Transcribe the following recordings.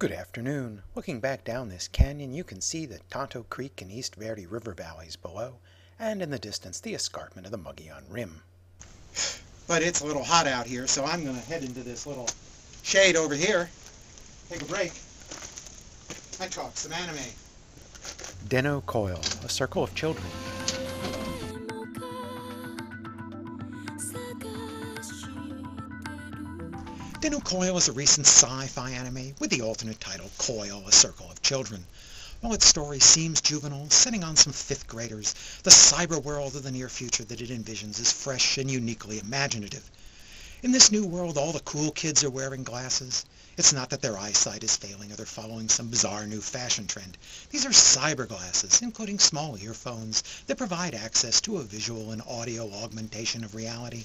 Good afternoon. Looking back down this canyon, you can see the Tonto Creek and East Verde River valleys below, and in the distance the escarpment of the Mogollon Rim. But it's a little hot out here, so I'm going to head into this little shade over here, take a break, and talk some anime. Jii-san Coils, A Circle of Children. Jii-san Coils is a recent sci-fi anime with the alternate title Coil, A Circle of Children. While its story seems juvenile, setting on some fifth graders, the cyber world of the near future that it envisions is fresh and uniquely imaginative. In this new world, all the cool kids are wearing glasses. It's not that their eyesight is failing or they're following some bizarre new fashion trend. These are cyber glasses, including small earphones that provide access to a visual and audio augmentation of reality.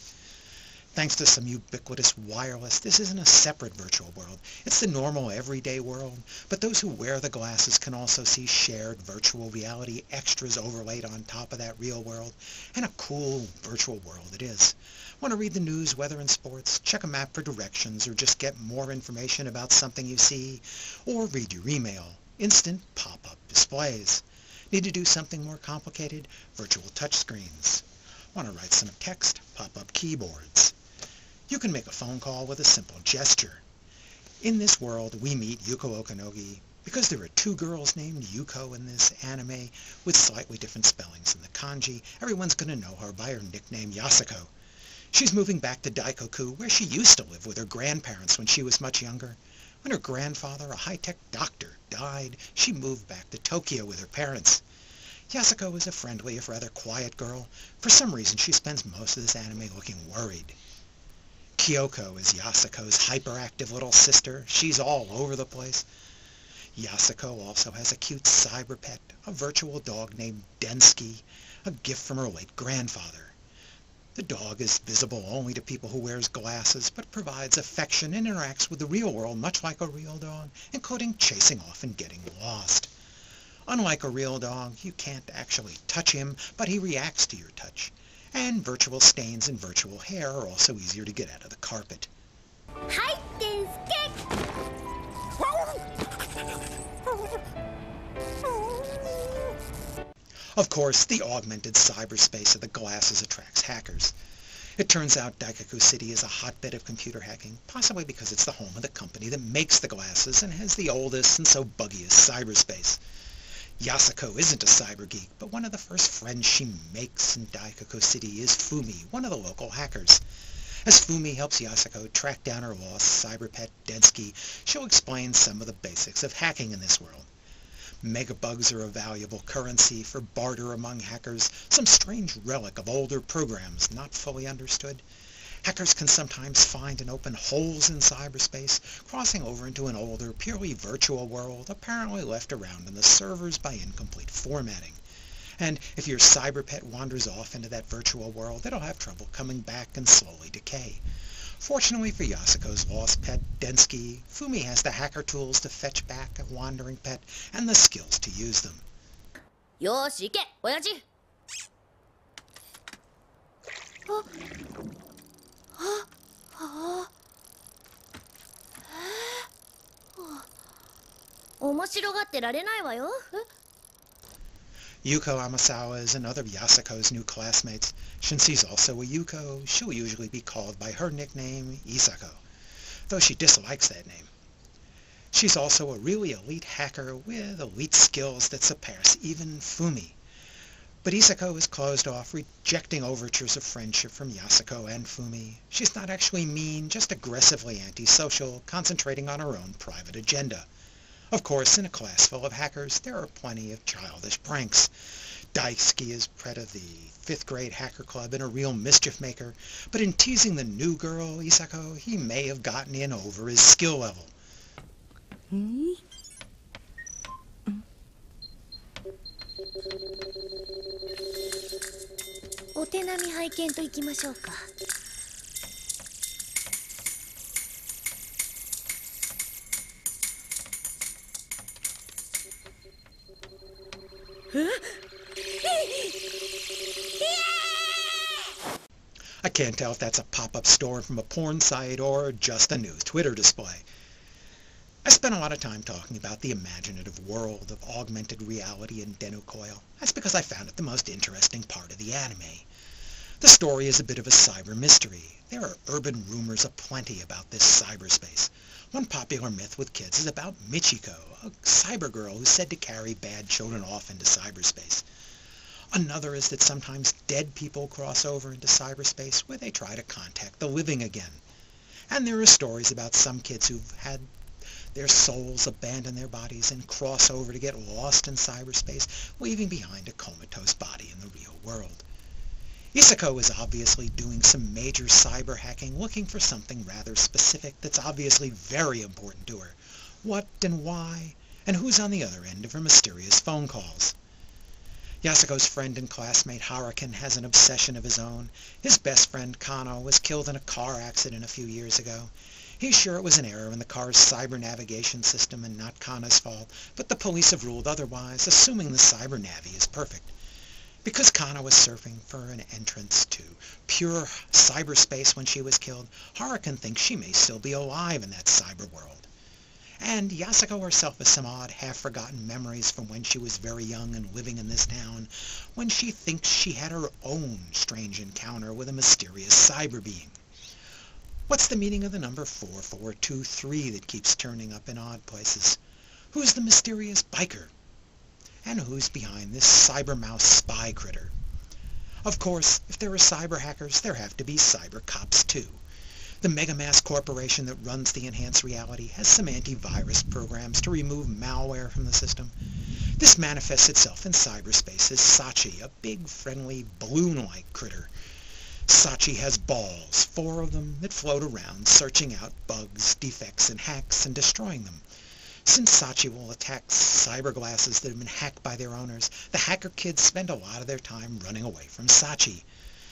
Thanks to some ubiquitous wireless, this isn't a separate virtual world. It's the normal everyday world, but those who wear the glasses can also see shared virtual reality extras overlaid on top of that real world, and a cool virtual world it is. Want to read the news, weather, and sports, check a map for directions, or just get more information about something you see, or read your email, instant pop-up displays. Need to do something more complicated? Virtual touchscreens. Want to write some text? Pop-up keyboards. You can make a phone call with a simple gesture. In this world, we meet Yuko Okanogi because there are two girls named Yuko in this anime with slightly different spellings in the kanji. Everyone's going to know her by her nickname Yasuko. She's moving back to Daikoku, where she used to live with her grandparents when she was much younger. When her grandfather, a high-tech doctor, died, she moved back to Tokyo with her parents. Yasuko is a friendly, if rather quiet girl. For some reason, she spends most of this anime looking worried. Kyoko is Yasuko's hyperactive little sister. She's all over the place. Yasuko also has a cute cyber pet, a virtual dog named Densky, a gift from her late grandfather. The dog is visible only to people who wears glasses, but provides affection and interacts with the real world much like a real dog, including chasing off and getting lost. Unlike a real dog, you can't actually touch him, but he reacts to your touch. And virtual stains and virtual hair are also easier to get out of the carpet. Of course, the augmented cyberspace of the glasses attracts hackers. It turns out Daikoku City is a hotbed of computer hacking, possibly because it's the home of the company that makes the glasses and has the oldest and so buggiest cyberspace. Yasuko isn't a cyber geek, but one of the first friends she makes in Daikoku City is Fumi, one of the local hackers. As Fumi helps Yasuko track down her lost cyber pet Densky, she'll explain some of the basics of hacking in this world. Megabugs are a valuable currency for barter among hackers, some strange relic of older programs not fully understood. Hackers can sometimes find and open holes in cyberspace, crossing over into an older, purely virtual world apparently left around in the servers by incomplete formatting. And if your cyber pet wanders off into that virtual world, it'll have trouble coming back and slowly decay. Fortunately for Yasuko's lost pet, Densky, Fumi has the hacker tools to fetch back a wandering pet and the skills to use them. Yoshi, ike, oyaji. 面白がってられないわよ。 Yuko Amasawa is another of Yasuko's new classmates. Since she's also a Yuko, she'll usually be called by her nickname, Isako, though she dislikes that name. She's also a really elite hacker with elite skills that surpass even Fumi. But Isako is closed off, rejecting overtures of friendship from Yasuko and Fumi. She's not actually mean, just aggressively antisocial, concentrating on her own private agenda. Of course, in a class full of hackers, there are plenty of childish pranks. Daisuke is pret of the 5th grade hacker club and a real mischief maker, but in teasing the new girl, Isako, he may have gotten in over his skill level. お手並み拝見といきましょうか。I can't tell if that's a pop-up store from a porn site or just a news Twitter display. I spent a lot of time talking about the imaginative world of augmented reality in Den Coil. That's because I found it the most interesting part of the anime. The story is a bit of a cyber mystery. There are urban rumors aplenty about this cyberspace. One popular myth with kids is about Michiko, a cyber girl who's said to carry bad children off into cyberspace. Another is that sometimes dead people cross over into cyberspace where they try to contact the living again. And there are stories about some kids who've had their souls abandon their bodies and cross over to get lost in cyberspace, leaving behind a comatose body in the real world. Isako is obviously doing some major cyber hacking, looking for something rather specific that's obviously very important to her. What and why, and who's on the other end of her mysterious phone calls. Yasuko's friend and classmate Harukin has an obsession of his own. His best friend Kano was killed in a car accident a few years ago. He's sure it was an error in the car's cyber navigation system and not Kano's fault, but the police have ruled otherwise, assuming the cyber navi is perfect. Because Kano was surfing for an entrance to pure cyberspace when she was killed, Harukin thinks she may still be alive in that cyber world. And Yasuko herself has some odd, half-forgotten memories from when she was very young and living in this town, when she thinks she had her own strange encounter with a mysterious cyber being. What's the meaning of the number 4423 that keeps turning up in odd places? Who's the mysterious biker? And who's behind this cyber mouse spy critter? Of course, if there are cyber hackers, there have to be cyber cops too. The Megamass Corporation that runs the enhanced reality has some antivirus programs to remove malware from the system. This manifests itself in cyberspace as Sachi, a big, friendly, balloon-like critter. Sachi has balls, 4 of them, that float around, searching out bugs, defects, and hacks, and destroying them. Since Sachi will attack cyber glasses that have been hacked by their owners, the hacker kids spend a lot of their time running away from Sachi.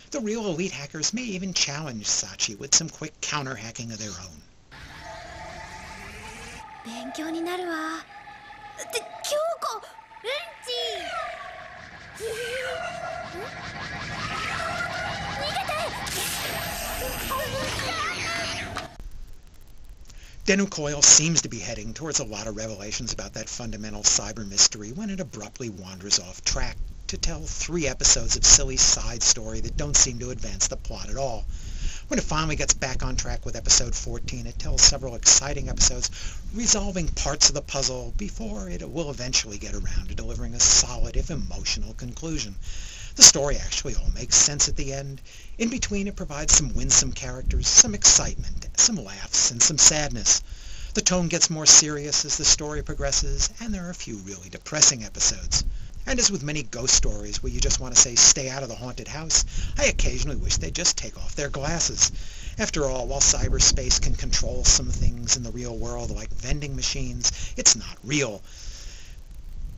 The real elite hackers may even challenge Sachi with some quick counter-hacking of their own. 勉強になるわ。って京子、レンチ。逃げて。Den Coil seems to be heading towards a lot of revelations about that fundamental cyber mystery when it abruptly wanders off track to tell 3 episodes of silly side story that don't seem to advance the plot at all. When it finally gets back on track with episode 14, it tells several exciting episodes resolving parts of the puzzle before it will eventually get around to delivering a solid, if emotional, conclusion. The story actually all makes sense at the end. In between, it provides some winsome characters, some excitement, some laughs, and some sadness. The tone gets more serious as the story progresses, and there are a few really depressing episodes. And as with many ghost stories where you just want to say, stay out of the haunted house, I occasionally wish they'd just take off their glasses. After all, while cyberspace can control some things in the real world, like vending machines, it's not real.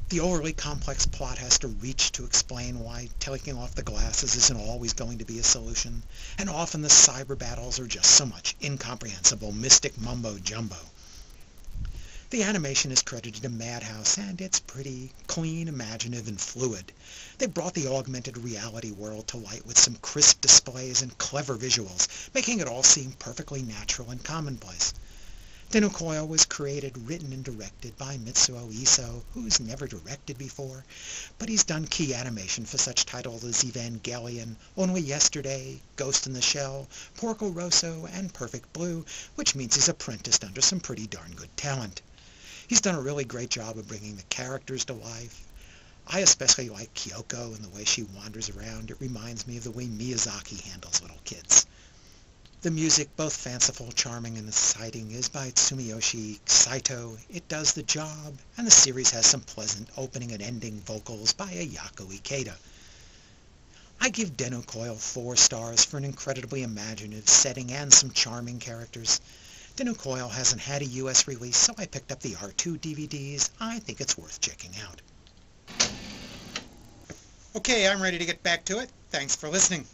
The overly complex plot has to reach to explain why taking off the glasses isn't always going to be a solution, and often the cyber battles are just so much incomprehensible mystic mumbo-jumbo. The animation is credited to Madhouse, and it's pretty clean, imaginative, and fluid. They brought the augmented reality world to light with some crisp displays and clever visuals, making it all seem perfectly natural and commonplace. Den Coil was created, written, and directed by Mitsuo Iso, who's never directed before, but he's done key animation for such titles as Evangelion, Only Yesterday, Ghost in the Shell, Porco Rosso, and Perfect Blue, which means he's apprenticed under some pretty darn good talent. He's done a really great job of bringing the characters to life. I especially like Kyoko and the way she wanders around. It reminds me of the way Miyazaki handles little kids. The music, both fanciful, charming, and exciting, is by Tsumiyoshi Saito. It does the job, and the series has some pleasant opening and ending vocals by Ayako Ikeda. I give Den Coil 4 stars for an incredibly imaginative setting and some charming characters. Den Coil hasn't had a US release, so I picked up the R2 DVDs. I think it's worth checking out. Okay, I'm ready to get back to it. Thanks for listening.